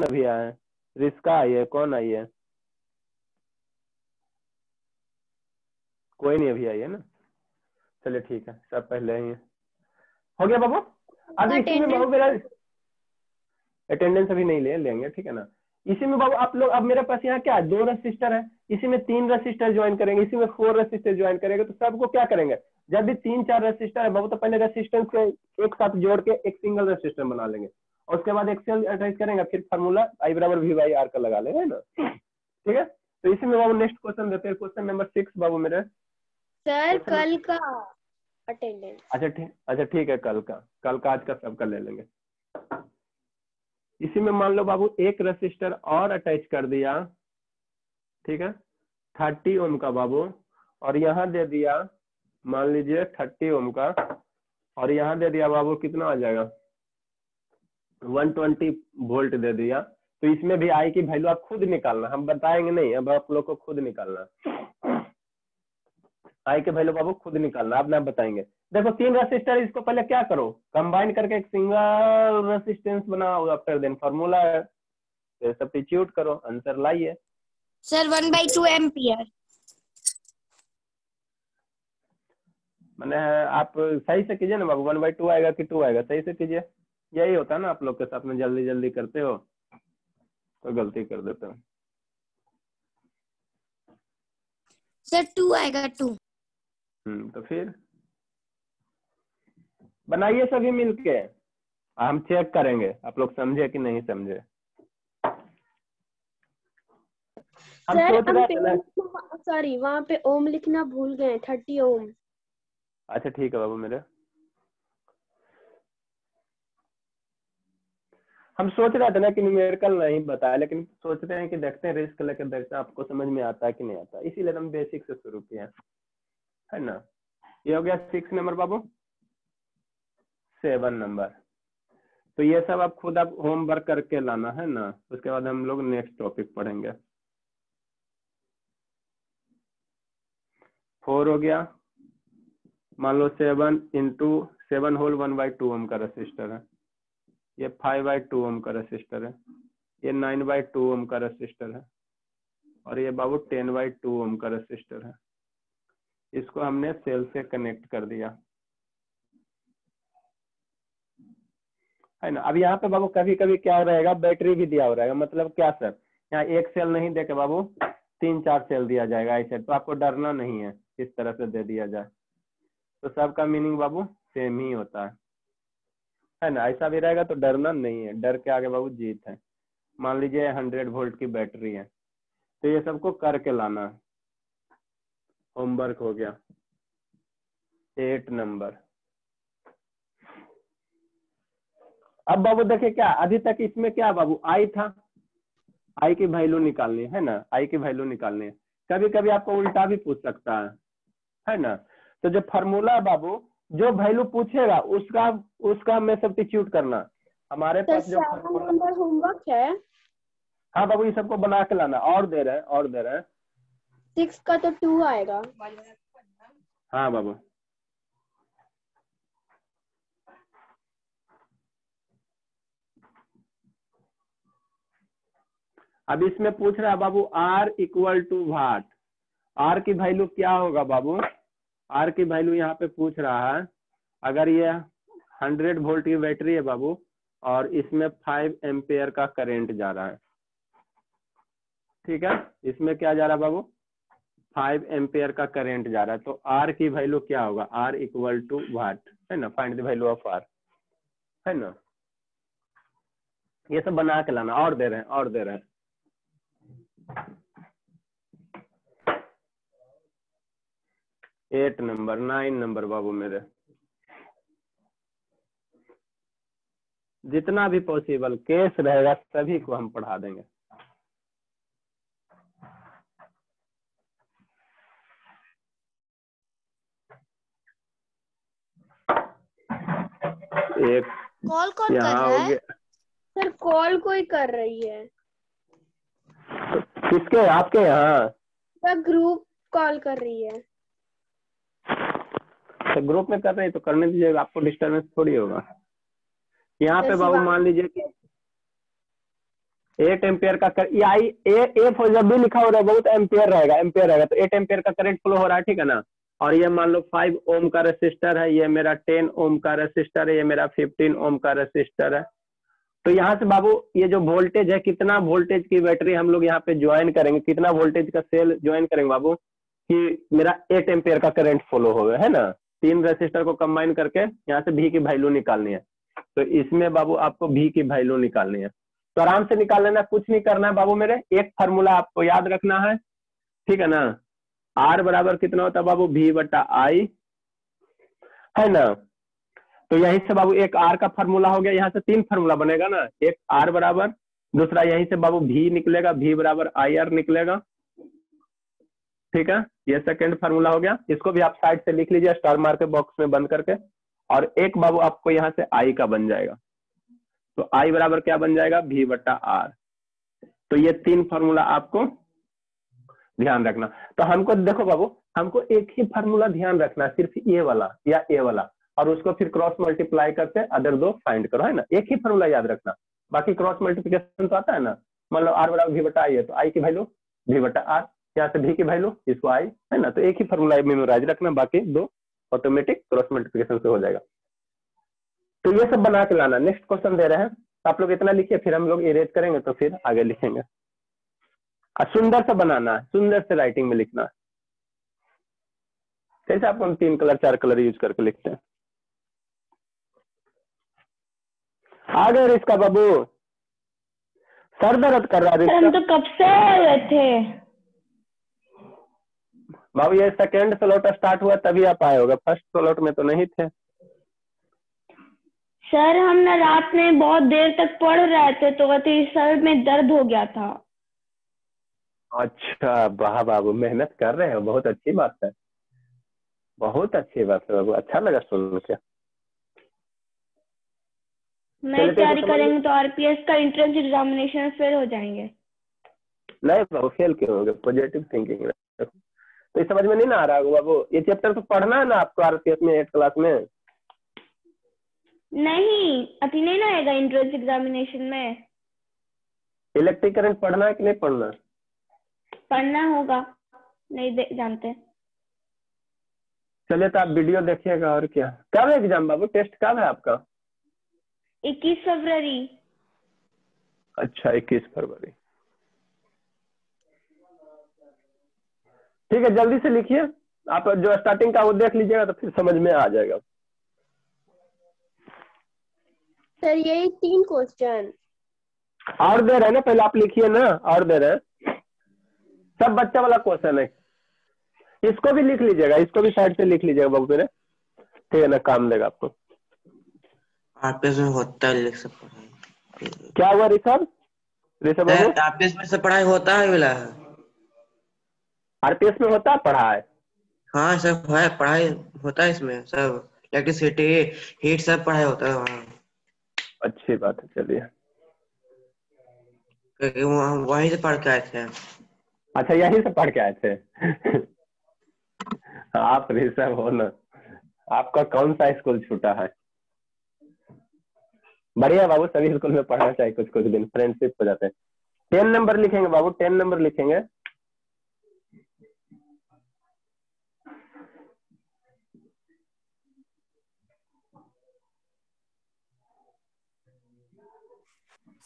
अभी आए? रिस्का आई है? कौन आई है? कोई नहीं अभी आई है ना। चलिए ठीक है, सब पहले ही है। हो गया बाबू। अब इसी में बाबू अटेंडेंस मेरा अटेंडेंस अभी नहीं लेंगे, ठीक है ना। इसी में बाबू आप लोग, अब मेरे पास यहाँ क्या है, 2 रजिस्टर है। इसी में 3 रजिस्टर ज्वाइन करेंगे, इसी में 4 रजिस्टर ज्वाइन करेंगे। तो सबको क्या करेंगे, जब भी 3-4 रजिस्टर है बाबू, तो पहले रजिस्टर को एक साथ जोड़ के एक सिंगल रजिस्टर बना लेंगे, और उसके बाद एक्सेल अटैच करेंगे, फिर फार्मूला आई बराबर वी बाई आर का लगा लेंगे, है ना। ठीक है, तो इसी में बाबू नेक्स्ट क्वेश्चन देते हैं, क्वेश्चन नंबर 6 बाबू मेरे। सर क्वेश्चन, कल का अटेंडेंस। अच्छा ठीक है, कल का आज का सबका ले लेंगे। इसी में मान लो बाबू एक रजिस्टर और अटैच कर दिया, ठीक है, 30 ओम का बाबू, और यहाँ दे दिया मान लीजिए 30 ओम का, और यहाँ दे दिया बाबू कितना आ जाएगा, 120 वोल्ट दे दिया। तो इसमें भी आई की वैल्यू आप खुद निकालना, हम बताएंगे नहीं, अब आप लोग को खुद निकालना। आई के वैल्यू बाबू खुद निकालना, अब ना बताएंगे। देखो 3 रेसिस्टर, इसको पहले क्या करो, कंबाइन करके एक सिंगल रेसिस्टेंस बनाओ, आफ्टर देन फार्मूला सब्स्टिट्यूट करो, आंसर लाइए। Sir 1/2 ampere. मैंने आप सही से कीजिए ना बाबू, 1/2 आएगा कि 2 आएगा, सही से कीजिए। यही होता है ना आप लोग के साथ में, जल्दी जल्दी करते हो तो गलती कर देते हो। सर 2 आएगा 2। तो फिर बनाइए सभी मिलके, हम चेक करेंगे आप लोग समझे कि नहीं समझे। हम सर सोच हम रहे थे ना। पेन, सॉरी वहाँ पे ओम लिखना भूल गए, 30 ओम। अच्छा ठीक है बाबू मेरे, हम सोच रहे थे ना कि न्यूमेरिकल नहीं बताया, लेकिन सोचते हैं कि देखते हैं, रिस्क लेकर देखते हैं आपको समझ में आता है कि नहीं आता, इसीलिए हम बेसिक से शुरू किया है ना। ये हो गया 6 नंबर बाबू। 7 नंबर, तो ये सब आप खुद आप होमवर्क करके लाना है ना, उसके बाद हम लोग नेक्स्ट टॉपिक पढ़ेंगे। 4 हो गया, मान लो 7 इंटू 7 होल 1/2 ओम का रजिस्टर है, ये 5/2 ओम का रजिस्टर है, ये 9/2 ओम का रजिस्टर है, और ये बाबू 10/2 ओम का रजिस्टर है। इसको हमने सेल से कनेक्ट कर दिया, है ना। अब यहाँ पे बाबू कभी कभी क्या रहेगा, बैटरी भी दिया हो रहेगा, मतलब क्या सर, यहाँ एक सेल नहीं दे के बाबू 3-4 सेल दिया जाएगा ऐसे, तो आपको डरना नहीं है, इस तरह से दे दिया जाए तो सबका मीनिंग बाबू सेम ही होता है ना। ऐसा भी रहेगा तो डरना नहीं है, डर के आगे बाबू जीत है। मान लीजिए 100 वोल्ट की बैटरी है, तो ये सबको करके लाना, होमवर्क हो गया। 8 नंबर, अब बाबू देखे क्या, अभी तक इसमें क्या बाबू आई था, आई की वैल्यू निकालनी है ना, आई की वैल्यू निकालनी है। कभी कभी आपको उल्टा भी पूछ सकता है ना। तो जो फार्मूला है बाबू, जो वैल्यू पूछेगा उसका उसका में सब्स्टिट्यूट करना। हमारे सर पास जो 7 फार्मूला, नंबर होमवर्क है। हाँ बाबू ये सबको बना के लाना, और दे रहे हैं और दे रहे हैं। 6 का तो 2 आएगा। हाँ बाबू, अब इसमें पूछ रहा है बाबू R equal to what, R की वैल्यू क्या होगा बाबू, आर की वैल्यू यहाँ पे पूछ रहा है। अगर ये 100 वोल्ट की बैटरी है बाबू, और इसमें 5 एम्पेयर का करंट जा रहा है, ठीक है, इसमें क्या जा रहा है बाबू, 5 एम्पेयर का करंट जा रहा है, तो आर की वैल्यू क्या होगा, आर इक्वल टू वाट, है ना, find the value of R, है ना। ये सब बना के लाना, और दे रहे हैं और दे रहे हैं। 8 नंबर, 9 नंबर बाबू मेरे, जितना भी पॉसिबल केस रहेगा सभी को हम पढ़ा देंगे। एक कॉल कौन कर यहाँ रहा हो है? गया, सर कॉल कोई कर रही है। किसके, आपके यहाँ? सर ग्रुप कॉल कर रही है। तो ग्रुप में कर रहे हैं तो करने दीजिएगा, आपको डिस्टर्बेंस थोड़ी होगा। यहाँ सर पे बाबू मान शिवांगी। लीजिए कि 8 एम्पियर का कर, आई एफ जब भी लिखा हो रहा है बहुत एम्पियर रहेगा तो 8 एम्पियर का करंट फ्लो हो रहा है, ठीक है ना। और ये मान लो 5 ओम का रेसिस्टर है, ये मेरा 10 ओम का रेसिस्टर है, ये मेरा 15 ओम का रेसिस्टर है। तो यहाँ से बाबू ये जो वोल्टेज है, कितना वोल्टेज की बैटरी हम लोग यहाँ पे ज्वाइन करेंगे, कितना वोल्टेज का सेल ज्वाइन करेंगे बाबू, कि मेरा 8 एम्पियर का करंट फ्लो हो है ना। 3 रेसिस्टर को कंबाइन करके यहाँ से भी की वैल्यू निकालनी है। तो इसमें बाबू आपको भी की वैल्यू निकालनी है, तो आराम से निकाल लेना, कुछ नहीं करना है बाबू मेरे। एक फार्मूला आपको याद रखना है, ठीक है ना। आर बराबर कितना होता है बाबू, भी बटा आई, है ना। तो यहीं से बाबू एक आर का फार्मूला हो गया, यहाँ से 3 फार्मूला बनेगा ना, एक आर बराबर, दूसरा यहीं से बाबू भी निकलेगा, भी बराबर आई आर निकलेगा, ठीक है। ये सेकंड फार्मूला हो गया, इसको भी आप साइड से लिख लीजिए स्टार मार्क के बॉक्स में बंद करके। और एक बाबू आपको यहाँ से आई का बन जाएगा, तो आई बराबर क्या बन जाएगा, भी बटा आर। तो ये 3 फार्मूला आपको ध्यान रखना। तो हमको देखो बाबू, हमको एक ही फार्मूला ध्यान रखना, सिर्फ ये वाला या ये वाला, और उसको फिर क्रॉस मल्टीप्लाई करके अदर 2 फाइंड करो, है ना। एक ही फार्मूला याद रखना, बाकी क्रॉस मल्टीप्लिकेशन तो आता है ना। मान लो आर बराबर भी बटा आई है, तो आई की वैल्यू भी बटा आर, यहाँ से भी की वैल्यू इसको आई, है ना। तो एक ही फार्मूला मेमोराइज रखना, बाकी 2 ऑटोमेटिक क्रॉस मल्टीप्लिकेशन से हो जाएगा। तो ये सब बना के लाना। नेक्स्ट क्वेश्चन दे रहे हैं, आप लोग इतना लिखिए, फिर हम लोग इरेज करेंगे तो फिर आगे लिखेंगे। सुंदर से बनाना है, सुंदर से राइटिंग में लिखना है। कैसे आपको हम 3 कलर 4 कलर यूज करके लिखते हैं। आगे रिश्का बाबू, सर दर्द कर रहा है हम तो कब से आए थे बाबू, ये सेकेंड स्लॉट स्टार्ट हुआ तभी आप आए होगा, फर्स्ट स्लॉट में तो नहीं थे। सर। हम ना रात में बहुत देर तक पढ़ रहे थे तो सर में दर्द हो गया था। अच्छा वाह बाबू, मेहनत कर रहे हो, बहुत अच्छी बात है, बहुत अच्छी बात है बाबू, अच्छा लगा सुन के। नहीं तैयारी करेंगे तो आरपीएस का एंट्रेंस एग्जामिनेशन फेल हो जाएंगे। नहीं बाबू, फेल क्यों होगे, पॉजिटिव थिंकिंग रखो। तो ये समझ में नहीं ना आ रहा होगा बाबू, ये चैप्टर तो पढ़ना है ना आपको आरपीएस में 8 क्लास में। नहीं अति नहीं ना आएगा एंट्रेंस एग्जामिनेशन में। इलेक्ट्रिक करंट पढ़ना है कि नहीं पढ़ना, पढ़ना होगा, नहीं जानते। चलिए तो आप वीडियो देखिएगा, और क्या। कब है एग्जाम बाबू, टेस्ट कब है आपका। 21 फरवरी। अच्छा 21 फरवरी, ठीक है। जल्दी से लिखिए, आप जो स्टार्टिंग का वो देख लीजिएगा तो फिर समझ में आ जाएगा। सर यही 3 क्वेश्चन और दे रहे हैं ना, पहले आप लिखिए ना, और दे रहे हैं, सब बच्चा वाला क्वेश्चन है। इसको भी लिख लीजिएगा, इसको भी साइड से लिख लीजिएगा बाबू मेरे, ठीक है ना, काम देगा आपको। आरपीएस में होता है लिख सकते हैं। क्या हुआ ऋषभ, ऋषभ बाबू, आरपीएस में से पढ़ाई होता है बोला, आरपीएस में होता है पढ़ाई। हाँ सब है, पढ़ाई होता है इसमें, सब इलेक्ट्रिसिटी हीट सब पढ़ाई होता है वहाँ। अच्छी बात है, चलिए। क्योंकि वहीं से पढ़ के आए थे। अच्छा यहीं से पढ़ के आए थे आप ऋषभ हो ना, आपका कौन सा स्कूल छूटा है। बढ़िया बाबू, सभी स्कूल में पढ़ना चाहिए, कुछ कुछ दिन फ्रेंडशिप हो जाते हैं। 10 नंबर लिखेंगे बाबू, 10 नंबर लिखेंगे।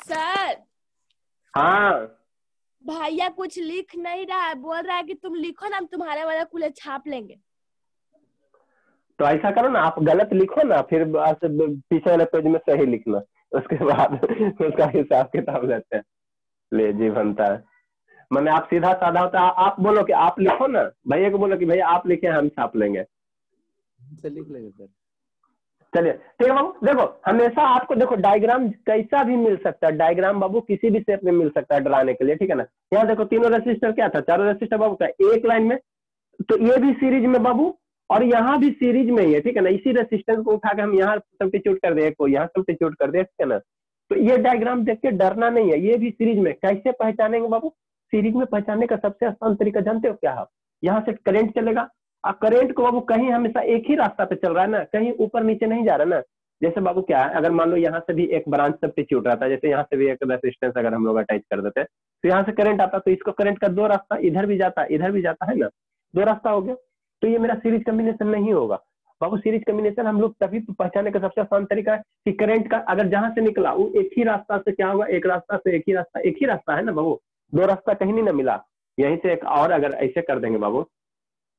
सर हाँ भैया कुछ लिख नहीं रहा है, बोल रहा है कि तुम लिखो ना, हम तुम्हारे वाला कुल छाप लेंगे। तो ऐसा करो ना, आप गलत लिखो ना, फिर पीछे वाले पेज में सही लिखना, उसके बाद उसका हिसाब किताब लेते हैं। ले जी बनता है, मैंने आप सीधा साधा होता है, आप बोलो कि आप लिखो ना, भैया को बोलो कि भैया आप लिखे, हम छाप लेंगे। लिख लेंगे सर। चलिए ठीक है बाबू, देखो हमेशा आपको देखो डायग्राम कैसा भी मिल सकता है, डायग्राम बाबू किसी भी शेप में मिल सकता है डराने के लिए, ठीक है ना। यहाँ देखो तीनों रेसिस्टर क्या था, चारों रेसिस्टर बाबू क्या एक लाइन में, तो ये भी सीरीज में बाबू, और यहाँ भी सीरीज में ही है, ठीक है ना। इसी रेसिस्टेंस को उठा के हम यहाँ सब्स्टिट्यूट कर दे, को यहाँ सब्स्टिट्यूट कर दे, ठीक है ना। तो ये डायग्राम देख के डरना नहीं है, ये भी सीरीज में। कैसे पहचानेंगे बाबू, सीरीज में पहचानने का सबसे आसान तरीका जानते हो क्या है, यहाँ से करंट चलेगा, और करंट को बाबू कहीं हमेशा एक ही रास्ता पे चल रहा है ना, कहीं ऊपर नीचे नहीं जा रहा ना, जैसे बाबू क्या है, अगर मान लो यहाँ से भी एक ब्रांच सब्स्टिट्यूट रहता है, जैसे यहाँ से भी एक रेसिस्टेंस अगर हम लोग अटैच कर देते हैं तो यहाँ से करंट आता, तो इसको करंट का दो रास्ता, इधर भी जाता है इधर भी जाता है ना, दो रास्ता हो गया। तो ये मेरा सीरीज कॉम्बिनेशन नहीं होगा बाबू। सीरीज कॉम्बिनेशन हम लोग तभी पहचाने का सबसे आसान तरीका है कि करंट का अगर जहां से निकला वो एक ही रास्ता से क्या होगा, एक रास्ता से एक ही रास्ता है ना बाबू, दो रास्ता कहीं नहीं ना मिला, यहीं से एक और अगर ऐसे कर देंगे बाबू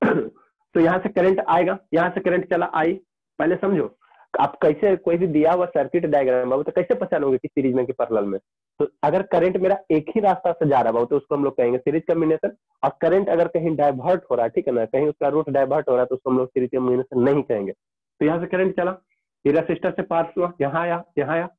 तो यहाँ से करंट आएगा, यहाँ से करंट चला आई। पहले समझो आप कैसे कोई भी दिया हुआ सर्किट डायग्राम बाबू तो कैसे पहचानोगे कि सीरीज में कि पैरेलल में। तो अगर करंट मेरा एक ही रास्ता से जा रहा है बाबू तो उसको हम लोग कहेंगे सीरीज कॉम्बिनेशन। और करंट अगर कहीं डाइवर्ट हो रहा है, ठीक है ना, कहीं उसका रूट डाइवर्ट हो रहा है तो उसको हम लोग सीरीज कॉम्बिनेशन नहीं कहेंगे। तो यहाँ से करंट चला, ये रेसिस्टर से पास हुआ, यहाँ आया यहाँ आया।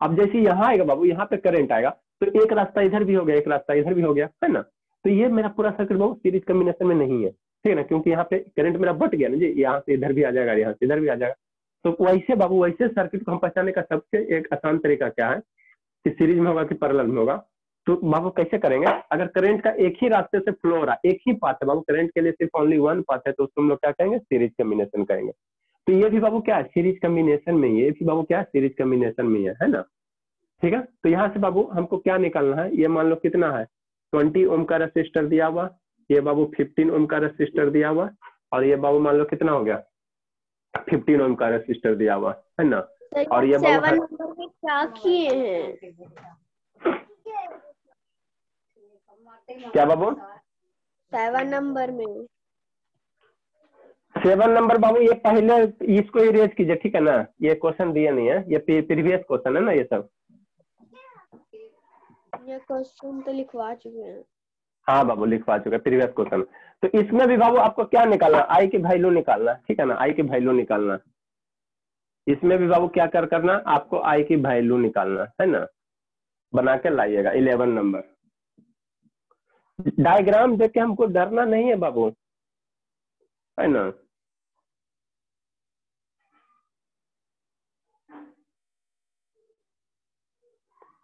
अब जैसे यहाँ आएगा बाबू, यहाँ पे करंट आएगा तो एक रास्ता इधर भी हो गया, एक रास्ता इधर भी हो गया, है ना। तो ये मेरा पूरा सर्किट बाबू सीरीज कॉम्बिनेशन में नहीं है, ठीक है ना, क्योंकि यहाँ पे करंट मेरा बट गया ना जी, यहाँ से इधर भी आ जाएगा, यहाँ से इधर भी आ जाएगा। तो वैसे बाबू वैसे सर्किट को हम पहचानने का सबसे एक आसान तरीका क्या है कि सीरीज में होगा कि पैरेलल में होगा। तो बाबू कैसे करेंगे, अगर करंट का एक ही रास्ते से फ्लो हो रहा है, एक ही पाथ है बाबू, करंट के लिए सिर्फ ओनली वन पाथ है, तो उसको हम लोग क्या कहेंगे, सीरीज कॉम्बिनेशन कहेंगे। तो ये भी बाबू क्या है, सीरीज कॉम्बिनेशन में, ये भी बाबू क्या है, सीरीज कॉम्बिनेशन में है ना, ठीक है। तो यहाँ से बाबू हमको क्या निकालना है, ये मान लो कितना है 20 ओम का रेसिस्टर दिया हुआ, ये बाबू 15 ओम का रेसिस्टर दिया हुआ, और ये बाबू मान लो कितना हो गया 15 ओम का रेसिस्टर दिया हुआ है ना। और ये 7 नंबर में क्या किए हैं? क्या बाबू 7 नंबर में 7 नंबर बाबू, ये पहले इसको इरेज कीजिए, ठीक है ना, ये क्वेश्चन दिया नहीं है, ये प्रीवियस क्वेश्चन है ना ये सब। ये क्वेश्चन तो लिखवा चुके हैं। हाँ बाबू लिखवा चुके हैं, प्रीवियस क्वेश्चन। तो इसमें भी बाबू आपको क्या निकालना, आई की वैल्यू निकालना, ठीक है ना, आई की वैल्यू निकालना। इसमें भी बाबू क्या करना, आपको आई की वैल्यू निकालना है ना, बना के लाइएगा 11 नंबर। डायग्राम देख के हमको डरना नहीं है बाबू, है ना।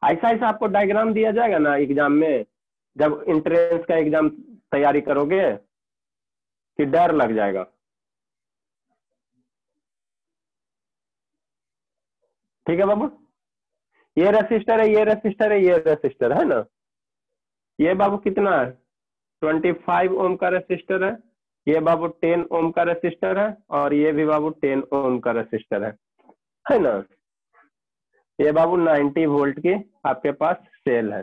ऐसा ऐसा आपको डायग्राम दिया जाएगा ना एग्जाम में, जब इंट्रेंस का एग्जाम तैयारी करोगे कि डर लग जाएगा। ठीक है बाबू, ये रेसिस्टर है, ये रेसिस्टर है, ये रेसिस्टर है ना। ये बाबू कितना है 25 ओम का रेसिस्टर है, ये बाबू 10 ओम का रेसिस्टर है, और ये भी बाबू 10 ओम का रेसिस्टर है ना। ये बाबू 90 वोल्ट की आपके पास सेल है।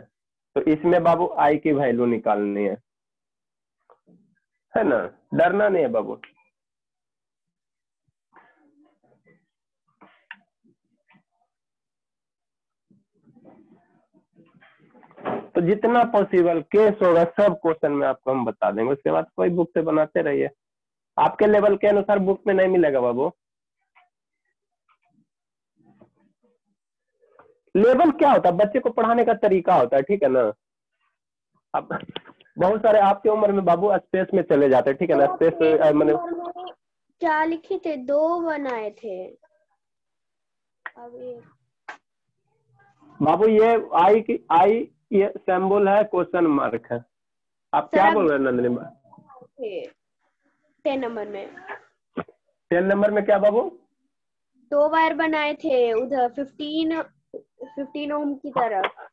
तो इसमें बाबू आई की वैल्यू निकालनी है ना, डरना नहीं है बाबू। तो जितना पॉसिबल केस होगा सब क्वेश्चन में आपको हम बता देंगे, उसके बाद कोई बुक से बनाते रहिए, आपके लेवल के अनुसार बुक में नहीं मिलेगा बाबू। लेवल क्या होता है, बच्चे को पढ़ाने का तरीका होता है, ठीक है ना। अब बहुत सारे आपके उम्र में बाबू स्पेस में चले जाते हैं, ठीक है ना, स्पेस मैंने क्या लिखे थे, 2 बनाए थे। अब बाबू ये आई ये सिंबल है, क्वेश्चन मार्क है। आप क्या बोल रहे हैं नंदिनी? 10 नंबर में 10 नंबर में क्या बाबू, 2 वायर बनाए थे उधर 15 ओम की तरफ।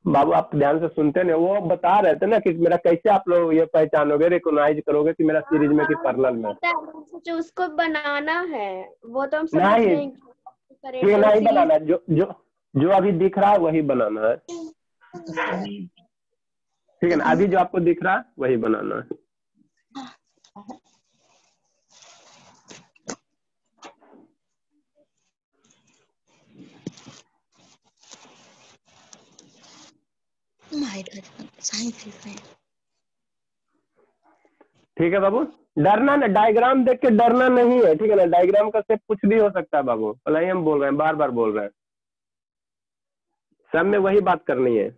बाबू आप ध्यान से सुनते नहीं, वो बता रहे थे ना कि मेरा कैसे आप लोग ये पहचानोगे, रिकॉग्नाइज करोगे कि मेरा सीरीज में कि पैरेलल में। जो उसको बनाना है वो तो हम समझ नहीं, नहीं ये नहीं बनाना, जो अभी दिख रहा है वही बनाना है, ठीक है ना। अभी जो आपको दिख रहा है वही बनाना है। ठीक है बाबू, डरना ना, डायग्राम देख के डरना नहीं है, ठीक है ना। डायग्राम का सिर्फ कुछ भी हो सकता है बाबू, भले ही हम बोल रहे हैं, बार बार बोल रहे हैं, सब में वही बात करनी है।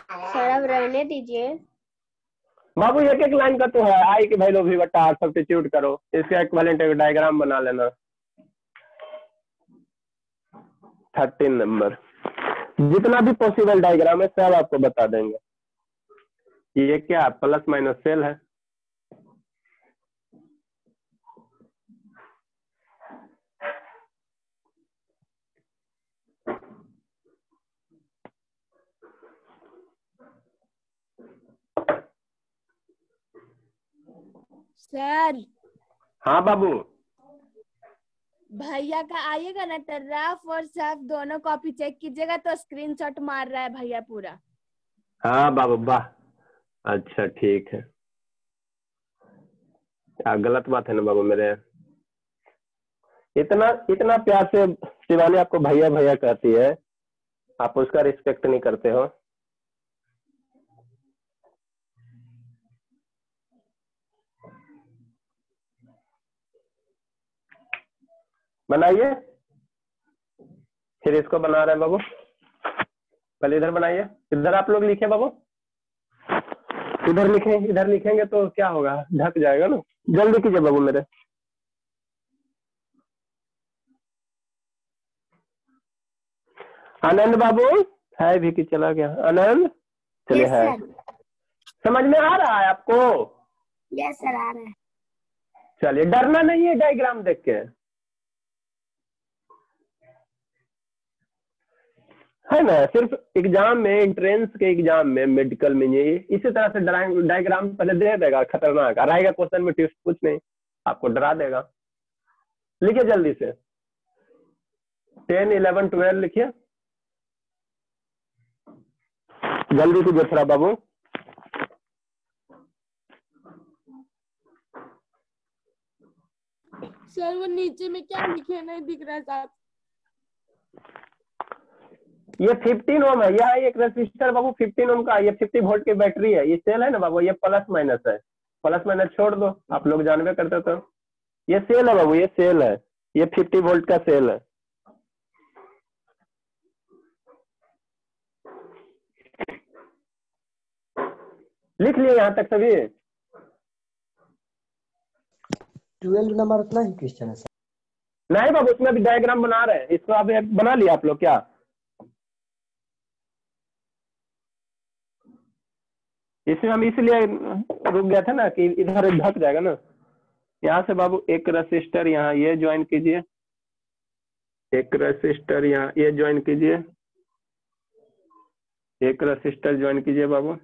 सर अब रहने दीजिए बाबू, एक एक लाइन का तो है, आई की वैल्यू भी बटा आर सब्स्टिट्यूट करो, इसका इक्विवेलेंट डायग्राम बना लेना। 13 नंबर जितना भी पॉसिबल डायग्राम है सब आपको बता देंगे। ये क्या प्लस माइनस सेल है। सर हाँ बाबू, भैया का आइएगा ना तो रफ और सफ दोनों कॉपी चेक कीजिएगा, तो स्क्रीनशॉट मार रहा है भैया पूरा। हाँ बाबू वाह, अच्छा ठीक है। क्या गलत बात है ना बाबू मेरे, इतना इतना प्यार से शिवानी आपको भैया भैया कहती है, आप उसका रिस्पेक्ट नहीं करते हो। बनाइए, फिर इसको बना रहे हैं बाबू। पहले इधर बनाइए, इधर आप लोग लिखे बाबू, इधर लिखें, इधर लिखेंगे तो क्या होगा, ढक जाएगा ना। जल्दी कीजिए बाबू मेरे। आनंद बाबू है भी कि चला गया आनंद? चलिए यस है, सर। समझ में आ रहा है आपको? यस सर, आ रहा है। चलिए, डरना नहीं है डायग्राम देख के, है ना। सिर्फ एग्जाम में, एंट्रेंस के एग्जाम में, मेडिकल में ये इसी तरह से डायग्राम पहले दे देगा, खतरनाक आएगा क्वेश्चन में, टिप्स कुछ नहीं, आपको डरा देगा। लिखिए जल्दी से, 10, 11, 12 लिखिए, जल्दी कीजिए थोड़ा बाबू। सर वो नीचे में क्या लिखे नहीं दिख रहा है साहब। ये 15 ओम है, यह एक रेसिस्टर बाबू 15 ओम का, ये 50 वोल्ट की बैटरी है, ये सेल है ना बाबू, ये प्लस माइनस है, प्लस माइनस छोड़ दो, आप लोग जानवे करते तो। ये सेल है बाबू, ये सेल है, ये 50 वोल्ट का सेल है। लिख लिए यहाँ तक सभी? 12 नंबर उतना ही क्वेश्चन है सर। नहीं बाबू, उसमें भी डायग्राम बना रहे हैं, इसको आप बना लिया आप लोग क्या? इसमें हम इसलिए रुक गए थे ना कि इधर ढक जाएगा ना। यहाँ से बाबू एक रेसिस्टर यहाँ ये ज्वाइन कीजिए, एक रेसिस्टर यहाँ ये ज्वाइन कीजिए, एक रेसिस्टर ज्वाइन कीजिए बाबू,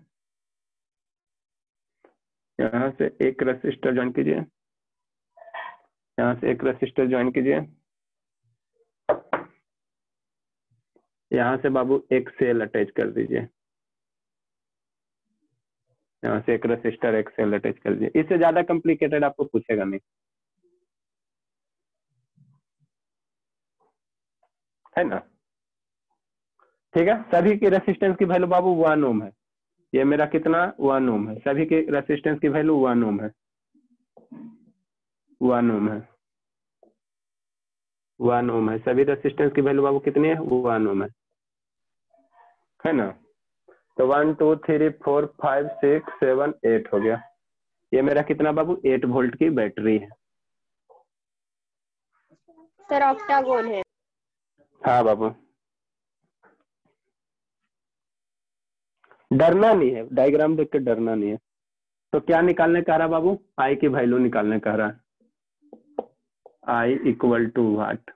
यहाँ से एक रेसिस्टर ज्वाइन कीजिए, यहाँ से एक रेसिस्टर ज्वाइन कीजिए, यहाँ से बाबू एक सेल अटैच कर दीजिए, यहाँ से एक रेसिस्टर एक सेल अटैच कर दीजिए। इससे ज्यादा कॉम्प्लिकेटेड आपको पूछेगा नहीं, है ना। ठीक है, सभी की रेसिस्टेंस की वैल्यू बाबू 1 ओम है। ये मेरा कितना 1 ओम है, सभी की रेसिस्टेंस की वैल्यू 1 ओम है, 1 ओम है, 1 ओम है। सभी रेसिस्टेंस की वैल्यू बाबू कितनी है? 1 ओम है ना। तो 1 2 3 4 5 6 7 8 हो गया। ये मेरा कितना बाबू 8 वोल्ट की बैटरी है। सर ऑक्टागोन है। हाँ बाबू, डरना नहीं है, डायग्राम देख के डरना नहीं है। तो क्या निकालने कह रहा बाबू? आई की वैल्यू निकालने कह रहा है, I equal to watt.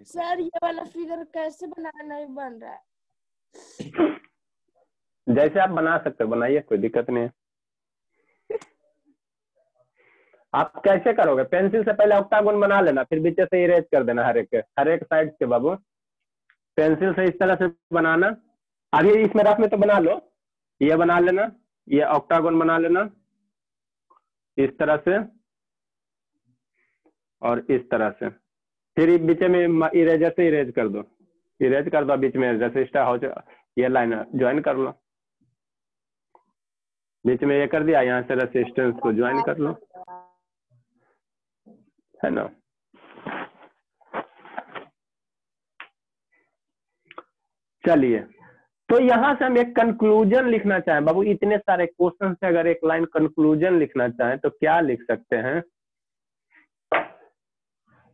Sir ये वाला फिगर कैसे बनाना, नहीं बन रहा है। जैसे आप बना सकते हो बनाइए, कोई दिक्कत नहीं है। आप कैसे करोगे? पेंसिल से पहले ऑक्टागोन बना लेना, फिर बीच से इरेज कर देना हर एक साइड से बाबू। पेंसिल से इस तरह से बनाना, अभी इसमें रफ में तो बना लो, ये बना लेना, ये ऑक्टागोन बना लेना इस तरह से और इस तरह से, फिर बीच में इरेजर से इरेज कर दो, इरेज कर दो, बीच में रेसिस्टर हो, ये लाइन ज्वाइन कर लो, बीच में ये कर दिया, यहाँ से रेसिस्टेंस को ज्वाइन कर लो, है ना। चलिए, तो यहाँ से हम एक कंक्लूजन लिखना चाहें बाबू, इतने सारे क्वेश्चन से अगर एक लाइन कंक्लूजन लिखना चाहें तो क्या लिख सकते हैं?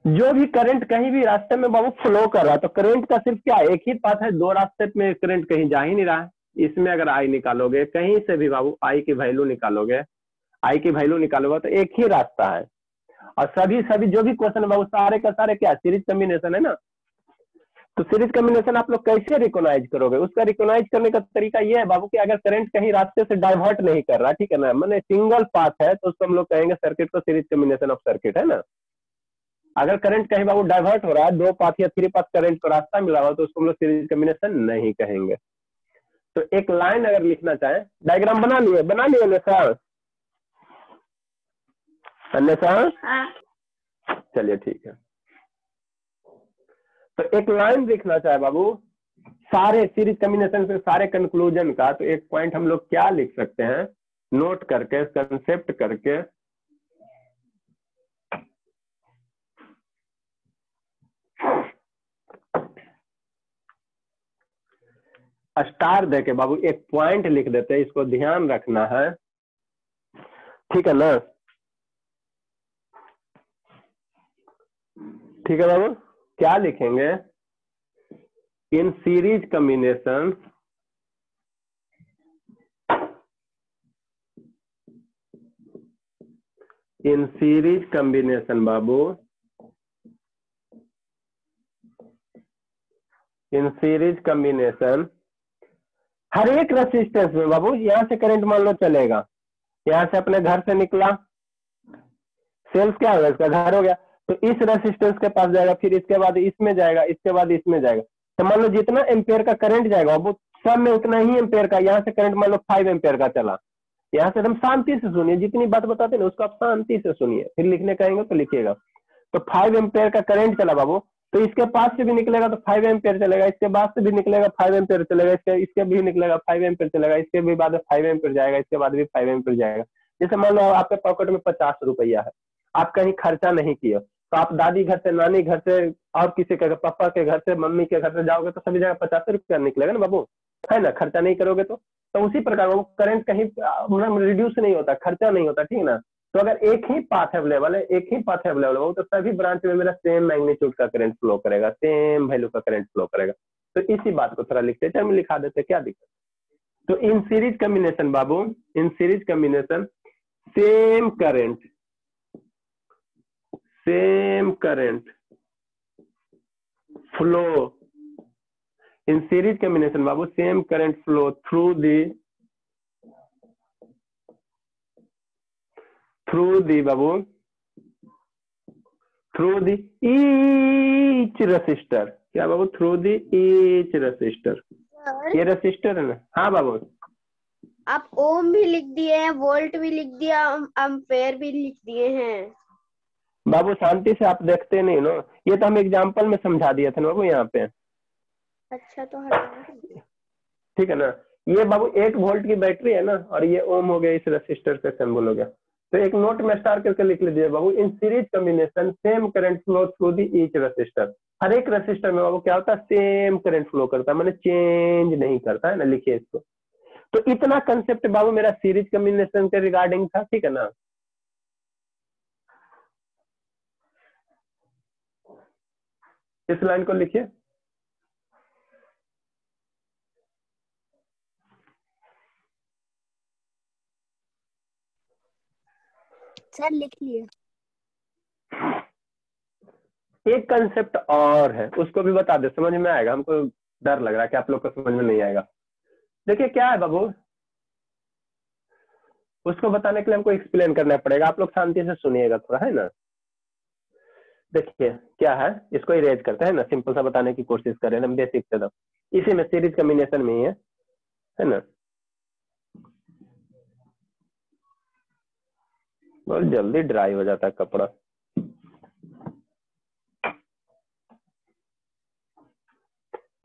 जो भी करंट कहीं भी रास्ते में बाबू फ्लो कर रहा है, तो करंट का सिर्फ क्या एक ही पाथ है, दो रास्ते में करंट कहीं जा ही नहीं रहा है। इसमें अगर आई निकालोगे, कहीं से भी बाबू आई की वैल्यू निकालोगे, आई की वैल्यू निकालोगे तो एक ही रास्ता है। और सभी जो भी क्वेश्चन है बाबू सारे का सारे क्या सीरीज कॉम्बिनेशन है ना। तो सीरीज कॉम्बिनेशन आप लोग कैसे रिकॉग्नाइज करोगे? उसका रिकॉग्नाइज करने का तरीका ये है बाबू कि अगर करंट कहीं रास्ते से डाइवर्ट नहीं कर रहा, ठीक है ना, मैंने सिंगल पाथ है, तो उसको हम लोग कहेंगे सर्किट को सीरीज कॉम्बिनेशन ऑफ सर्किट, है ना। अगर करंट कहीं बाबू डाइवर्ट हो रहा है, दो पाथ या थ्री पाथ करंट को रास्ता मिला हुआ, तो उसको हम लोग सीरीज कॉम्बिनेशन नहीं कहेंगे। तो एक लाइन अगर लिखना चाहें, डायग्राम बना लिए अन्यथा चलिए ठीक है। तो एक लाइन लिखना चाहे बाबू सारे सीरीज कॉम्बिनेशन से सारे कंक्लूजन का, तो एक पॉइंट हम लोग क्या लिख सकते हैं, नोट करके कंसेप्ट करके स्टार देके बाबू एक पॉइंट लिख देते हैं, इसको ध्यान रखना है, ठीक है ना। ठीक है बाबू, क्या लिखेंगे? इन सीरीज कॉम्बिनेशन बाबू, इन सीरीज कॉम्बिनेशन हर एक रेसिस्टेंस में बाबू, यहां से करंट मान लो चलेगा, यहां से अपने घर से निकला, सेल्स क्या होगा, इसका घर हो गया, तो इस रेसिस्टेंस के पास जाएगा, फिर इसके बाद इसमें जाएगा, इसके बाद इसमें जाएगा। तो मान लो जितना एम्पेयर का करंट जाएगा वो सब में उतना ही एम्पेयर का, यहाँ से करंट मान लो 5 एम्पेयर का चला, यहाँ से एकदम शांति से सुनिए, जितनी बात बताते हैं ना उसको आप शांति से सुनिए, फिर लिखने कहेंगे तो लिखिएगा। तो 5 एम्पेयर का करंट चला बाबू, तो इसके पास से भी निकलेगा तो 5 एम्पेयर चलेगा, इसके बाद से भी निकलेगा 5 एम्पेयर चलेगा, इसके भी निकलेगा 5 एम्पेयर चलेगा, इसके भी बाद 5 एम्पेयर जाएगा, इसके बाद भी 5 एम्पेयर जाएगा। जैसे मान लो आपके पॉकेट में 50 रुपया है, आप कहीं खर्चा नहीं किए, तो आप दादी घर से, नानी घर से और किसी के पापा के घर से, मम्मी के घर से जाओगे तो सभी जगह 50 रुपया निकलेगा ना बाबू, है ना, खर्चा नहीं करोगे तो उसी प्रकार वो करंट कहीं रिड्यूस नहीं होता, खर्चा नहीं होता, ठीक ना। तो अगर एक ही पाथ अवेलेबल है, एक ही पाथ अवेलेबल हो, तो सभी ब्रांच में मेरा सेम मैग्नीट्यूड का करंट फ्लो करेगा, सेम वैल्यू का करंट फ्लो करेगा। तो इसी बात को थोड़ा लिखते हैं, लिखा देते, क्या दिक्कत। तो इन सीरीज कॉम्बिनेशन बाबू, in series combination same current flow, in series combination Babu same current flow through the each resistor, क्या बाबू, थ्रू दी ईच रेसिस्टर, ये रेसिस्टर है ना। हाँ बाबू, आप ओम भी लिख दिए हैं, वोल्ट भी लिख दिया, एम्पेयर भी लिख दिए हैं। बाबू शांति से आप देखते नहीं ना, ये तो हम एग्जांपल में समझा दिए थे ना बाबू यहाँ पे। अच्छा, तो हटाना, ठीक है ना। ये बाबू 8 वोल्ट की बैटरी है ना, और ये ओम हो गया, इस रेसिस्टर का सिंबल हो गया। तो एक नोट में स्टार करके लिख लीजिए बाबू, in series combination same current flow through the each resistor. हर एक रेसिस्टर में बाबू क्या होता है, सेम करंट फ्लो करता है, मैंने चेंज नहीं करता है ना, लिखिए इसको। तो इतना कंसेप्ट बाबू मेरा सीरीज कॉम्बिनेशन के रिगार्डिंग था, ठीक है ना। इस लाइन को लिखिए, सर लिख लिए। एक कंसेप्ट और है, उसको भी बता दे, समझ में आएगा, हमको डर लग रहा है कि आप लोग को समझ में नहीं आएगा। देखिए क्या है बाबू, उसको बताने के लिए हमको एक्सप्लेन करना पड़ेगा, आप लोग शांति से सुनिएगा थोड़ा, है ना। देखिए क्या है, इसको इरेज करते हैं ना, सिंपल सा बताने की कोशिश करें ना, बेसिक से तो इसी में सीरीज कॉम्बिनेशन में ही है ना। बहुत जल्दी ड्राई हो जाता है कपड़ा।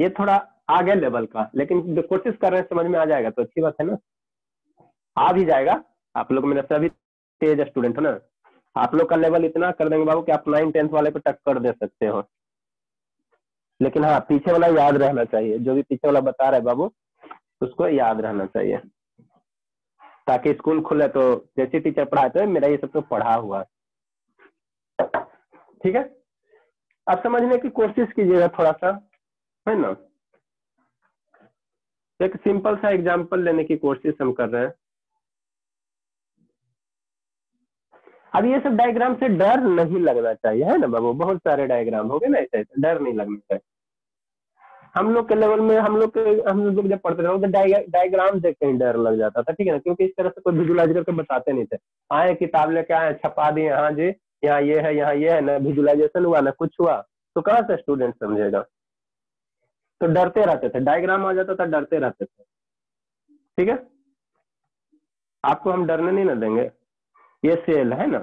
ये थोड़ा आगे लेवल का, लेकिन कोशिश कर रहे हैं, समझ में आ जाएगा तो अच्छी बात है ना, आ भी जाएगा। आप लोग मेरे सभी तेज स्टूडेंट हो ना, आप लोग का लेवल इतना कर देंगे बाबू कि आप 9-10 वाले पे टक्कर दे सकते हो। लेकिन हाँ, पीछे वाला याद रहना चाहिए, जो भी पीछे वाला बता रहा है बाबू उसको याद रहना चाहिए, ताकि स्कूल खुले तो जैसे टीचर पढ़ाते हैं मेरा ये सब तो पढ़ा हुआ है। ठीक है, अब समझने की कोशिश कीजिएगा थोड़ा सा, है ना। एक सिंपल सा एग्जांपल लेने की कोशिश हम कर रहे हैं। अब ये सब डायग्राम से डर नहीं लगना चाहिए, है ना बाबू। बहुत सारे डायग्राम हो गए ना, ऐसे डर नहीं लगना चाहिए। हम लोग के लेवल में हम लोग जब पढ़ते थे तो डायग्राम देख के डर लग जाता था, ठीक है ना, क्योंकि इस तरह से कोई विजुलाइज करके बताते नहीं थे। आए किताब लेके आए, छपा दिए, हाँ जी यहाँ ये है, यहाँ ये है, ना विजुलाइजेशन हुआ ना कुछ हुआ, तो कहाँ से स्टूडेंट समझेगा। तो डरते रहते थे, डायग्राम आ जाता था डरते रहते थे। ठीक है, आपको हम डरने नहीं ना देंगे। ये सेल है ना,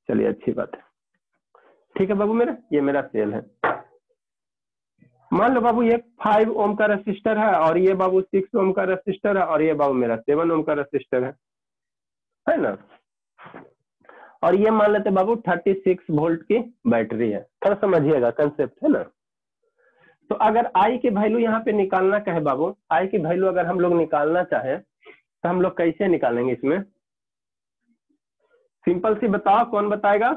चलिए अच्छी बात है। ठीक है बाबू, मेरा ये मेरा सेल है। मान लो बाबू ये 5 ओम का रेसिस्टर है, और ये बाबू 6 ओम का रेसिस्टर है, और ये बाबू मेरा 7 ओम का रेसिस्टर है ना। और ये मान लेते बाबू 36 वोल्ट की बैटरी है। थोड़ा समझिएगा कंसेप्ट, है ना। तो अगर आई की वैल्यू यहाँ पे निकालना कहे बाबू, आई की वैल्यू अगर हम लोग निकालना चाहे तो हम लोग कैसे निकालेंगे इसमें? सिंपल सी बताओ, कौन बताएगा?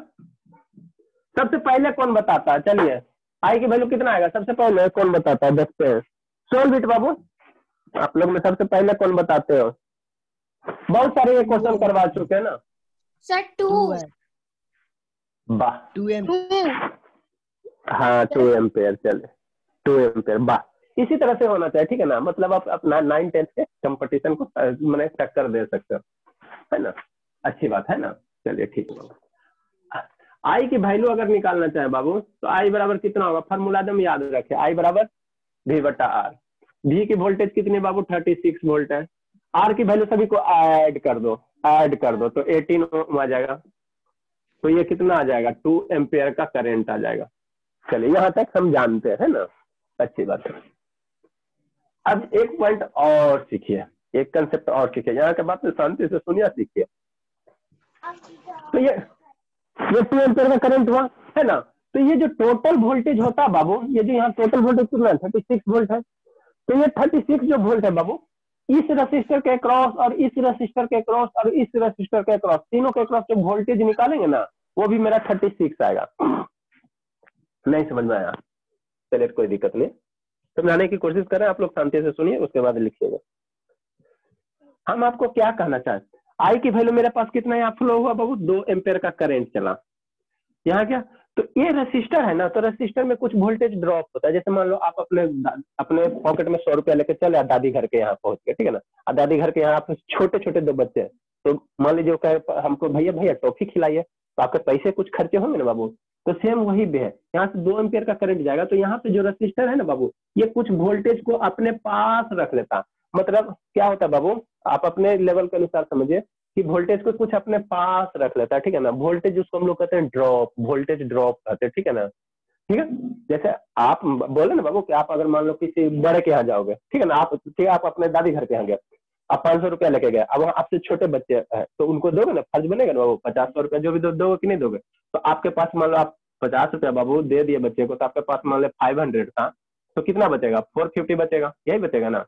सबसे पहले कौन बताता है? चलिए, आई की वैल्यू कितना आएगा सबसे पहले कौन बताता है? देखते हैं। 16 बिट बाबू, आप लोग में सबसे पहले कौन बताते हो? बहुत सारे ये क्वेश्चन करवा चुके हैं ना सर 2 वाह, 2 एम्प हाँ 2 एम्पेयर, चले 2 एम्पेयर, वाह। इसी तरह से होना चाहिए, ठीक है ना। मतलब आप अपना 9-10 के कंपटीशन को मैंने टक्कर दे सकते हो, है ना। अच्छी बात है ना। चलिए ठीक है। आई की वैल्यू अगर निकालना चाहे बाबू तो आई बराबर कितना होगा? फॉर्मूला एकदम याद रखे, आई बराबर V/R। V की वोल्टेज कितनी बाबू? 36 वोल्ट है। आर की वैल्यू सभी को ऐड कर दो तो 18 ओम आ जाएगा। तो ये कितना आ जाएगा? 2 एम्पेयर का करंट आ जाएगा। चलिए यहाँ तक हम जानते हैं ना, अच्छी बात है। अब एक पॉइंट और सीखिए, एक कंसेप्ट और सीखिए। यहाँ के बात शांति से सुनिए, सीखिए। तो ये 2 एम्पेयर का करंट हुआ, है ना। तो ये जो टोटल वोल्टेज होता है बाबू, ये जो यहाँ टोटल वोल्टेज कितना है? 36 वोल्ट है। तो ये 36 जो वोल्ट है बाबू, इस रेसिस्टर के क्रॉस और इस रेसिस्टर के क्रॉस और इस रेसिस्टर के क्रॉस, तीनों के क्रॉस जो वोल्टेज निकालेंगे ना, वो भी मेरा 36 आएगा। नहीं समझ में आया? चलिए कोई दिक्कत नहीं, समझाने की कोशिश करें। आप लोग शांति से सुनिए, उसके बाद लिखिएगा। हम आपको क्या कहना चाहते हैं? आई की वैल्यू मेरे पास कितना यहाँ फ्लो हुआ बाबू? 2 एम्पेयर का करंट चला। यहाँ क्या? तो ये रेसिस्टर है ना, तो रेसिस्टर में कुछ वोल्टेज ड्रॉप होता है। जैसे मान लो आप अपने पॉकेट में 100 रुपया लेके चले दादी घर के यहाँ पहुंच गए, ठीक है ना। और दादी घर के यहाँ आप छोटे छोटे 2 बच्चे हैं, तो मान लीजिए कहे हमको भैया भैया टॉफी खिलाइए, तो आपके पैसे कुछ खर्चे होंगे ना बाबू। तो सेम वही भी है, यहाँ से 2 एम्पियर का करंट जाएगा। तो यहाँ पे जो रेसिस्टर है ना बाबू, ये कुछ वोल्टेज को अपने पास रख लेता। मतलब क्या होता है बाबू, आप अपने लेवल के अनुसार समझिए कि वोल्टेज को कुछ अपने पास रख लेता है, ठीक है ना। वोल्टेज उसको हम लोग कहते हैं ड्रॉप, वोल्टेज ड्रॉप कहते हैं, ठीक है ना। ठीक है, जैसे आप बोले ना बाबू कि आप अगर मान लो किसी बड़े के यहाँ जाओगे, ठीक है ना, आप अपने दादी घर के यहाँ गए, आप 500 रुपया लेके गए। अब आपसे छोटे बच्चे हैं तो उनको दोगे ना, फर्ज बनेगा ना बाबू, 50-100 रुपया जो भी दोगे कि नहीं दोगे। तो आपके पास मान लो आप 50 रुपया बाबू दे दिए बच्चे को, तो आपके पास मान लो 500 था, तो कितना बचेगा? 450 बचेगा, यही बचेगा ना।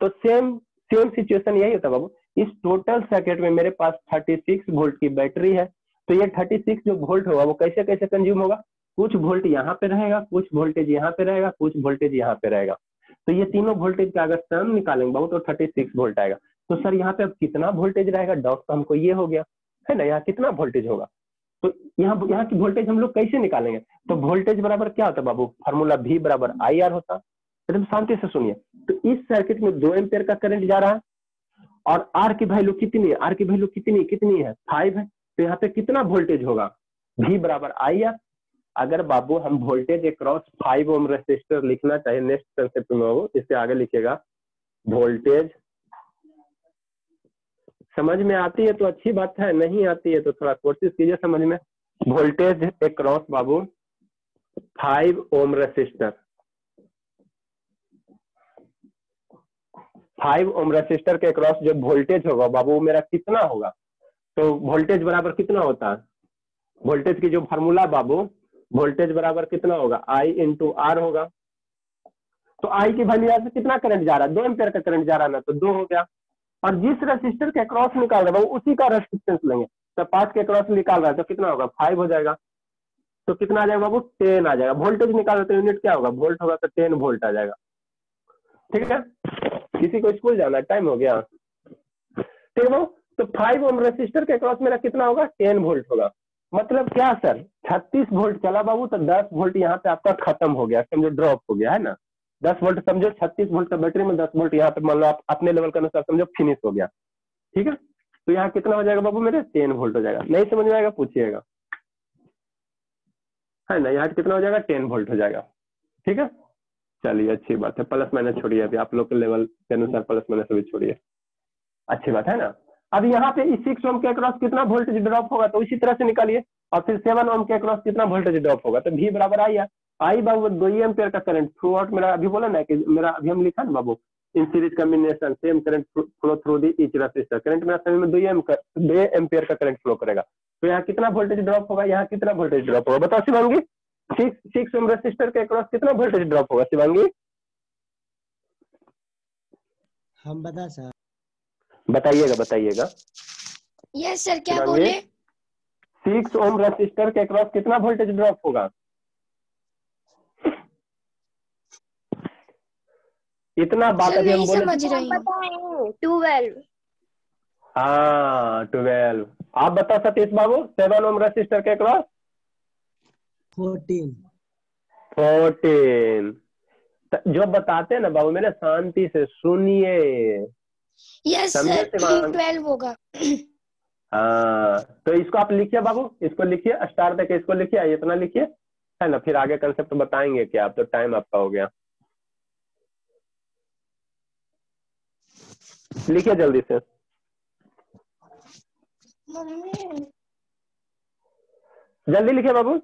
तो सेम सिचुएशन यही होता है बाबू। इस टोटल सर्किट में मेरे पास 36 वोल्ट की बैटरी है। तो ये 36 जो वोल्ट होगा वो कैसे कैसे कंज्यूम होगा? कुछ वोल्ट यहाँ पे रहेगा, कुछ वोल्टेज यहाँ पे रहेगा, कुछ वोल्टेज यहाँ पे रहेगा। तो ये तीनों वोल्टेज का अगर सम निकालेंगे बाबू तो 36 वोल्ट आएगा। तो सर यहाँ पे अब कितना वोल्टेज रहेगा? डाउट तो हमको ये हो गया है ना, यहाँ कितना वोल्टेज होगा। तो यहाँ की वोल्टेज हम लोग कैसे निकालेंगे? तो वोल्टेज बराबर क्या होता है बाबू? फार्मूला V बराबर IR होता। एकदम शांति से सुनिए। तो इस सर्किट में 2 एम्पियर का करंट जा रहा है, और R की वैल्यू कितनी है? R की वैल्यू कितनी है? 5 है। तो यहाँ पे कितना वोल्टेज होगा? V बराबर IR। अगर बाबू हम वोल्टेज अक्रॉस 5 ओम रेसिस्टर लिखना चाहिए, नेक्स्ट कंसेप्ट में हो, इससे आगे लिखिएगा। वोल्टेज समझ में आती है तो अच्छी बात है, नहीं आती है तो थोड़ा कोशिश कीजिए समझ में। वोल्टेज अक्रॉस बाबू 5 ओम रेसिस्टर, 5 ओम रेसिस्टर के अक्रॉस जो वोल्टेज होगा बाबू मेरा कितना होगा? तो वोल्टेज बराबर कितना होता है? वोल्टेज की जो फार्मूला बाबू, वोल्टेज बराबर कितना होगा? I × R होगा। तो आई की वैल्यू यहाँ से कितना करंट जा रहा है, 2 एम्पियर का करंट जा रहा है ना, तो 2 हो गया। और जिस रेसिस्टर के क्रॉस निकाल रहा है वो उसी का रेसिस्टेंस लेंगे, तो 5 के क्रॉस निकाल रहा है तो कितना होगा, 5 हो जाएगा। तो कितना आ जाएगा बाबू, 10 आ जाएगा। वोल्टेज निकाल रहे तो यूनिट क्या होगा, वोल्ट होगा, तो 10 वोल्ट आ जाएगा। ठीक है, किसी को स्कूल जाना है, टाइम हो गया। ठीक है, तो 5 ओम रेसिस्टर के क्रॉस मेरा कितना होगा, 10 वोल्ट होगा। मतलब क्या सर, 36 वोल्ट चला बाबू, तो 10 वोल्ट यहाँ पे आपका खत्म हो गया, समझो ड्रॉप हो गया है ना। 10 वोल्ट समझो, 36 वोल्ट का बैटरी में 10 वोल्ट यहाँ पे मान लो आप अपने लेवल के अनुसार समझो फिनिश हो गया। ठीक है, तो यहाँ कितना हो जाएगा बाबू मेरे, 10 वोल्ट हो जाएगा। नहीं समझ में आएगा पूछिएगा, है ना, यहाँ कितना हो जाएगा, 10 वोल्ट हो जाएगा। ठीक है, चलिए अच्छी बात है। प्लस माइनस छोड़िए, अभी आप लोग के लेवल के अनुसार प्लस माइनस अभी छोड़िए, अच्छी बात है ना। अब यहाँ पे इस 6 ओम के अक्रॉस कितना वोल्टेज ड्रॉप होगा, तो इसी तरह से निकालिए। और फिर 7 ओम के अक्रॉस कितना वोल्टेज ड्रॉप होगा, तो V बराबर आई बाबू 2 एम्पियर का करंट थ्रू आउट मेरा, अभी बोला ना कि मेरा अभी हम लिखा ना बाबू, in series combination same current flow through the each resistor. Current मेरा समय में 2 एम्पियर का करंट फ्लो करेगा। तो यहाँ कितना वोल्टेज ड्रॉप होगा, यहाँ कितना वोल्टेज ड्रॉप होगा, बताओ शिवांगी। 6 ओम रेसिस्टर के अक्रॉस कितना वोल्टेज ड्रॉप होगा शिवांगी, हम बता सर। बताइएगा बताइएगा। यस सर, क्या शिवांगी, बोले? 6 ओम रेसिस्टर के अक्रॉस कितना वोल्टेज ड्रॉप होगा, इतना बात सर अभी हम नहीं बोले। समझ रही हूँ। 12। हाँ 12। आप बताओ सतीश बाबू, 7 ओम रेसिस्टर के अक्रॉस 14। जो बताते हैं ना बाबू मेरे, शांति से सुनिए, यस समझे सर, शिवांग? 12 होगा। हाँ, तो इसको आप लिखिए बाबू, इसको लिखिए, स्टार तक इसको लिखिए, इतना लिखिए, है ना। फिर आगे कंसेप्ट बताएंगे क्या, आप तो टाइम आपका हो गया। लिखिए जल्दी से, जल्दी लिखिए बाबू।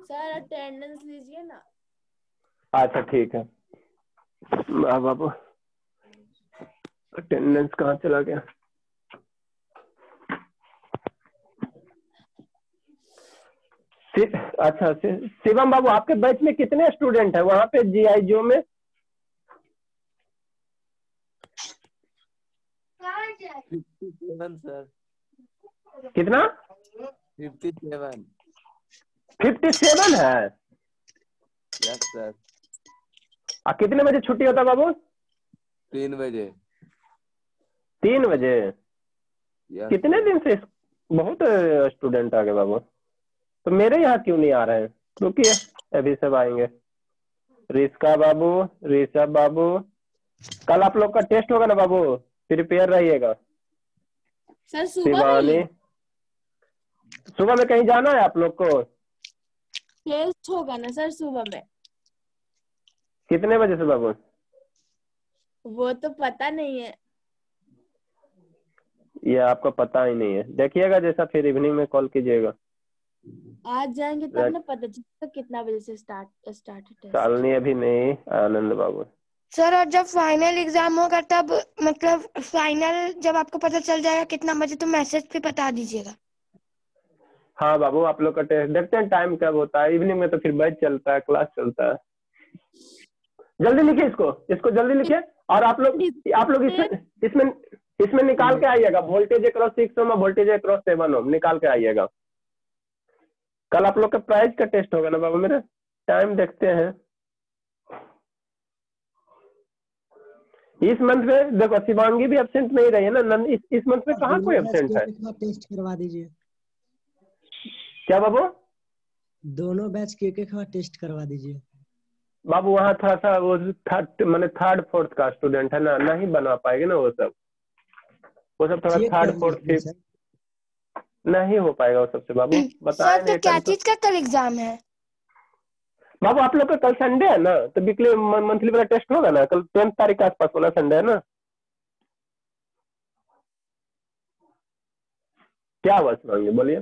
सर अटेंडेंस लीजिए ना। अच्छा ठीक है बाबू, अटेंडेंस कहाँ चला गया। अच्छा शिवम बाबू, आपके बैच में कितने स्टूडेंट हैं वहां पे GIGO में? सर कितना? 57। 57 है। Yes sir. कितने बजे छुट्टी होता बाबू? 3 बजे। 3 बजे? यस कितने दिन से बहुत स्टूडेंट आ गए बाबू, तो मेरे यहाँ क्यों नहीं आ रहे हैं? रुकिए अभी सब आएंगे। रिस्का बाबू, ऋषभ बाबू, कल आप लोग का टेस्ट होगा ना बाबू, प्रिपेयर रहिएगा। सर सुबह में शिवानी, सुबह में कहीं जाना है आप लोग को? टेस्ट होगा ना सर सुबह में। कितने बजे से बाबू? वो तो पता नहीं है। ये आपको पता ही नहीं है, देखिएगा जैसा, फिर इवनिंग में कॉल कीजिएगा। आज जाएंगे तब ना पता चलेगा कितना बजे से स्टार्ट टेस्ट। शालिनी अभी नहीं, आनंद बाबू। सर और जब फाइनल एग्जाम होगा तब, मतलब फाइनल जब आपको पता चल जाएगा कितना बजे, तो मैसेज पे बता दीजिएगा। हाँ बाबू, आप लोग का टेस्ट देखते हैं टाइम कब होता है। इवनिंग में तो फिर बैच चलता है, क्लास चलता है। जल्दी लिखिए इसको जल्दी लिखिए। और आप लोग इसमें निकाल के आइएगा, वोल्टेज अक्रॉस 6 ओम, वोल्टेज अक्रॉस 7 ओम निकाल के आइएगा। कल आप लोग का प्राइज का टेस्ट होगा ना बाबू मेरे, टाइम देखते हैं। इस मंथ में देखो शिवांगी भी एब्सेंट नहीं रही है ना, इस मंथ में कहाँ कोई एब्सेंट है? टेस्ट करवा दीजिए। क्या बाबू? दोनों बैच के एक टेस्ट करवा दीजिए बाबू। वहाँ थोड़ा सा वो थर्ड फोर्थ का स्टूडेंट है ना, नहीं बना पाएंगे ना वो सब थोड़ा थर्ड फोर्थ फिफ्थ नहीं हो पाएगा वो सबसे बाबू। बताए सर तो क्या चीज का कल एग्जाम है बाबू? आप लोग का कल संडे है ना, तो वीकली मंथली वाला टेस्ट होगा ना, कल 10 तारीख के आसपास वाला संडे है ना। क्या बस मांगे बोलिए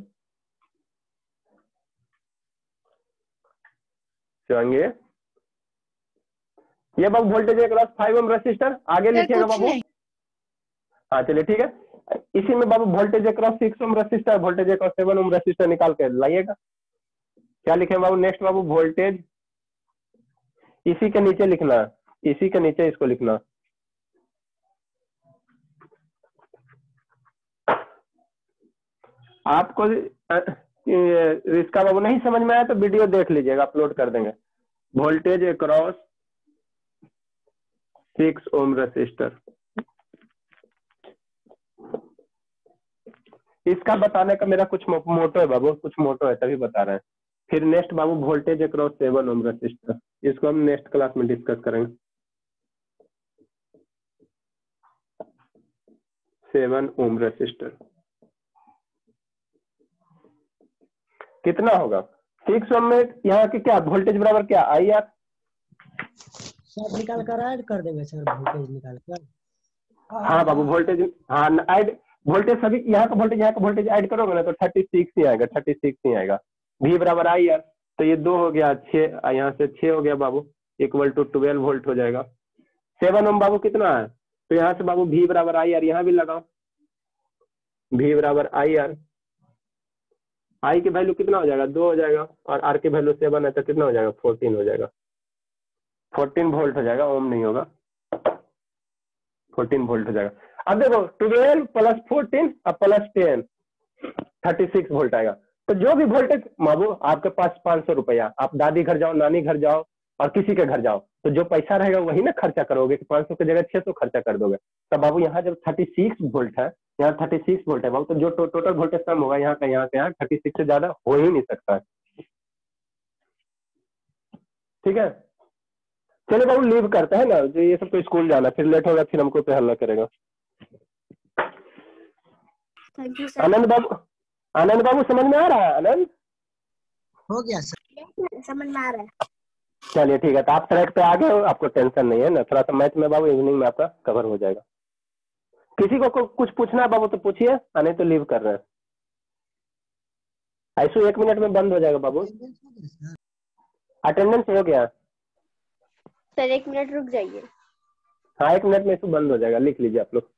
शिवांगी। ये बाबू वोल्टेज अक्रॉस 5 ओम रेसिस्टर, आगे लिखिएगा बाबू। हाँ चलिए ठीक है। इसी में बाबू voltage across 6 ohm resistor, voltage across 7 ohm resistor निकाल के लाइएगा। क्या लिखे बाबू नेक्स्ट बाबू वोल्टेज, इसी के नीचे लिखना, इसी के नीचे इसको लिखना। आपको इसका बाबू नहीं समझ में आया तो वीडियो देख लीजिएगा, अपलोड कर देंगे। वोल्टेज अक्रॉस 6 ओम रेसिस्टर, इसका बताने का मेरा कुछ मोटो है बाबू, कुछ मोटो है तभी बता रहे हैं। फिर नेक्स्ट बाबू वोल्टेज अक्रॉस 7 ओम रेसिस्टर, इसको हम नेक्स्ट क्लास में डिस्कस करेंगे। 7 ओम रेसिस्टर कितना होगा 6 ओम में, यहाँ के क्या वोल्टेज बराबर क्या आई आर, सब निकाल कर ऐड कर देंगे सर, वोल्टेज निकाल कर। हाँ बाबू वोल्टेज, हाँ ऐड वोल्टेज सभी, यहाँ का वोल्टेज ऐड करोगे ना तो 36 ही आएगा, 36 ही आएगा। V बराबर आई आर, तो ये 2 हो गया 6, यहाँ से 6 हो गया बाबू, इक्वल टू 12 वोल्ट हो जाएगा। 7 ओम बाबू कितना है, तो यहाँ से बाबू V बराबर आई आर यहाँ भी लगाओ, V बराबर आई आर, आई की वैल्यू कितना हो जाएगा 2 हो जाएगा, और आर की वैल्यू 7 है तो कितना हो जाएगा 14 हो जाएगा, 14 वोल्ट हो जाएगा, ओम नहीं होगा, 14 वोल्ट हो जाएगा। अब देखो 12 प्लस 14 और प्लस 10 36 वोल्ट आएगा। तो जो भी वोल्टेज बाबू आपके पास 500 रुपया, आप दादी घर जाओ, नानी घर जाओ और किसी के घर जाओ, तो जो पैसा रहेगा वही ना खर्चा करोगे, कि 500 की जगह 600 खर्चा कर दोगे। तो बाबू यहाँ जब 36 वोल्ट है, यहाँ 36 वोल्ट है बाबू, तो जो टोटल वोल्टेज कम होगा यहाँ का यहाँ 36 से ज्यादा हो ही नहीं सकता है। ठीक है, चलो बाबू लीव करते हैं ना, जो ये सब तो स्कूल जाना, फिर लेट होगा, फिर हमको पे हल्ला करेगा। Thank you sir. आनंद बाबू समझ में आ रहा है? आनंद हो गया सर, समझ में आ रहा है। चलिए ठीक है, तो आप ट्रैक पे आ गए हो, आपको टेंशन नहीं है ना, थोड़ा सा मैथ में बाबू इवनिंग में आपका कवर हो जाएगा। किसी को कुछ पूछना है बाबू तो पूछिए, नहीं तो लीव कर रहे हैं। ऐसे 1 मिनट में बंद हो जाएगा बाबू। अटेंडेंस हो गया सर 1 मिनट रुक जाइए। हाँ 1 मिनट में इसको बंद हो जाएगा, लिख लीजिए आप लोग।